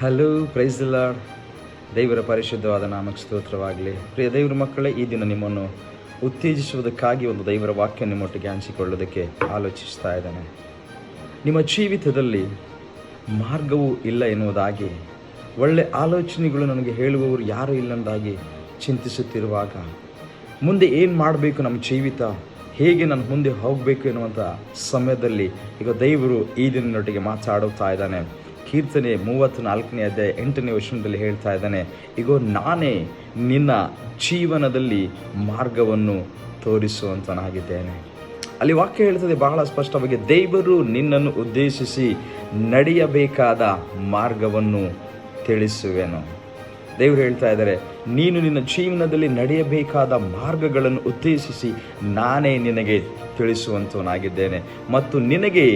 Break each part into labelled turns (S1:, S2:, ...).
S1: Hello, price the lord. ದೇವರ ಪರಿಶುದ್ಧವಾದ ನಾಮಕ್ಕೆ ಸ್ತೋತ್ರವಾಗಲಿ. ಪ್ರಿಯ ದೇವರ ಮಕ್ಕಳೇ, ಈ ದಿನ ನಿಮ್ಮನ್ನು ಉತ್ತೇಜಿಸುವುದಕ್ಕಾಗಿ ಒಂದು ದೇವರ ವಾಕ್ಯ ನಿಮ್ಮೊಟ್ಟಿಗೆ ಹಂಚಿಕೊಳ್ಳೋದಕ್ಕೆ ಆಲೋಚಿಸ್ತಾ ಇದ್ದೇನೆ. ನಿಮ್ಮ ಜೀವಿತದಲ್ಲಿ ಮಾರ್ಗವೂ ಇಲ್ಲ ಎನ್ನುವುದಾಗಿ, ಒಳ್ಳೆ ಆಲೋಚನೆಗಳು ನನಗೆ ಹೇಳುವವರು ಯಾರೂ ಇಲ್ಲಂದಾಗಿ ಚಿಂತಿಸುತ್ತಿರುವಾಗ, ಮುಂದೆ ಏನು ಮಾಡಬೇಕು, ನಮ್ಮ ಜೀವಿತ ಹೇಗೆ ನಾನು ಮುಂದೆ ಹೋಗಬೇಕು ಎನ್ನುವಂಥ ಸಮಯದಲ್ಲಿ ಈಗ ದೇವರು ಈ ದಿನದೊಟ್ಟಿಗೆ ಮಾತಾಡುತ್ತಾ ಇದ್ದಾನೆ. ಕೀರ್ತನೆ 34ನೇ ಅಧ್ಯಾಯ 8ನೇ ವಚನದಲ್ಲಿ ಹೇಳ್ತಾ ಇದ್ದಾನೆ, ಇಗೋ ನಾನೇ ನಿನ್ನ ಜೀವನದಲ್ಲಿ ಮಾರ್ಗವನ್ನು ತೋರಿಸುವಂತನಾಗಿದ್ದೇನೆ. ಅಲ್ಲಿ ವಾಕ್ಯ ಹೇಳ್ತದೆ ಬಹಳ ಸ್ಪಷ್ಟವಾಗಿ, ದೇವರು ನಿನ್ನನ್ನು ಉದ್ದೇಶಿಸಿ ನಡೆಯಬೇಕಾದ ಮಾರ್ಗವನ್ನು ತಿಳಿಸುವೆನು. ದೇವರು ಹೇಳ್ತಾ ಇದ್ದಾರೆ, ನೀನು ನಿನ್ನ ಜೀವನದಲ್ಲಿ ನಡೆಯಬೇಕಾದ ಮಾರ್ಗಗಳನ್ನು ಉದ್ದೇಶಿಸಿ ನಾನೇ ನಿನಗೆ ತಿಳಿಸುವಂತವನಾಗಿದ್ದೇನೆ ಮತ್ತು ನಿನಗೆ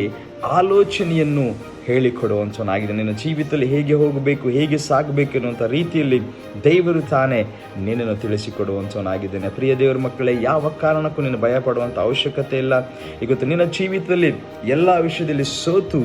S1: ಆಲೋಚನೆಯನ್ನು ಹೇಳಿಕೊಡುವಂತವನಾಗಿದೆ. ನಿನ್ನ ಜೀವಿತದಲ್ಲಿ ಹೇಗೆ ಹೋಗಬೇಕು, ಹೇಗೆ ಸಾಗಬೇಕು ಎನ್ನುವಂಥ ರೀತಿಯಲ್ಲಿ ದೇವರು ತಾನೇ ನಿನ್ನನ್ನು ತಿಳಿಸಿಕೊಡುವಂತವನಾಗಿದ್ದೇನೆ. ಪ್ರಿಯ ದೇವರ ಮಕ್ಕಳೇ, ಯಾವ ಕಾರಣಕ್ಕೂ ನೀನು ಭಯಪಡುವಂಥ ಅವಶ್ಯಕತೆ ಇಲ್ಲ. ಇವತ್ತು ನಿನ್ನ ಜೀವಿತದಲ್ಲಿ ಎಲ್ಲ ವಿಷಯದಲ್ಲಿ ಸೋತು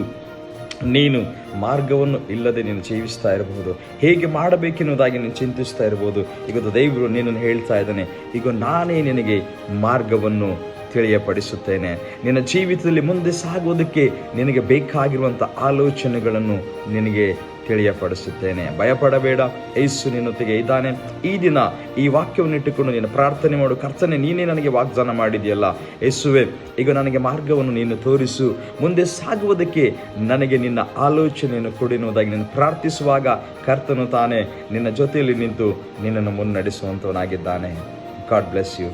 S1: ನೀನು ಮಾರ್ಗವನ್ನು ಇಲ್ಲದೆ ನೀನು ಜೀವಿಸ್ತಾ ಇರಬಹುದು, ಹೇಗೆ ಮಾಡಬೇಕೆನ್ನುವುದಾಗಿ ನೀನು ಚಿಂತಿಸ್ತಾ ಇರಬಹುದು. ಇವತ್ತು ದೇವರು ನಿನ್ನನ್ನು ಹೇಳ್ತಾ ಇದ್ದಾನೆ, ಈಗ ನಾನೇ ನಿನಗೆ ಮಾರ್ಗವನ್ನು ತಿಳಿಯಪಡಿಸುತ್ತೇನೆ. ನಿನ್ನ ಜೀವಿತದಲ್ಲಿ ಮುಂದೆ ಸಾಗುವುದಕ್ಕೆ ನಿನಗೆ ಬೇಕಾಗಿರುವಂಥ ಆಲೋಚನೆಗಳನ್ನು ನಿನಗೆ ತಿಳಿಯಪಡಿಸುತ್ತೇನೆ. ಭಯಪಡಬೇಡ, ಯೇಸು ನಿನ್ನೊತ್ತಿಗೆ ಇದ್ದಾನೆ. ಈ ದಿನ ಈ ವಾಕ್ಯವನ್ನು ಇಟ್ಟುಕೊಂಡು ನೀನು ಪ್ರಾರ್ಥನೆ ಮಾಡು. ಕರ್ತನೇ, ನೀನೇ ನನಗೆ ವಾಗ್ದಾನ ಮಾಡಿದೆಯಲ್ಲ ಯೇಸುವೆ, ಈಗ ನನಗೆ ಮಾರ್ಗವನ್ನು ನೀನು ತೋರಿಸು, ಮುಂದೆ ಸಾಗುವುದಕ್ಕೆ ನನಗೆ ನಿನ್ನ ಆಲೋಚನೆಯನ್ನು ಕೊಡಿನುವುದಾಗಿ ನೀನು ಪ್ರಾರ್ಥಿಸುವಾಗ ಕರ್ತನು ತಾನೇ ನಿನ್ನ ಜೊತೆಯಲ್ಲಿ ನಿಂತು ನಿನ್ನನ್ನು ಮುನ್ನಡೆಸುವಂತವನಾಗಿದ್ದಾನೆ. God bless you.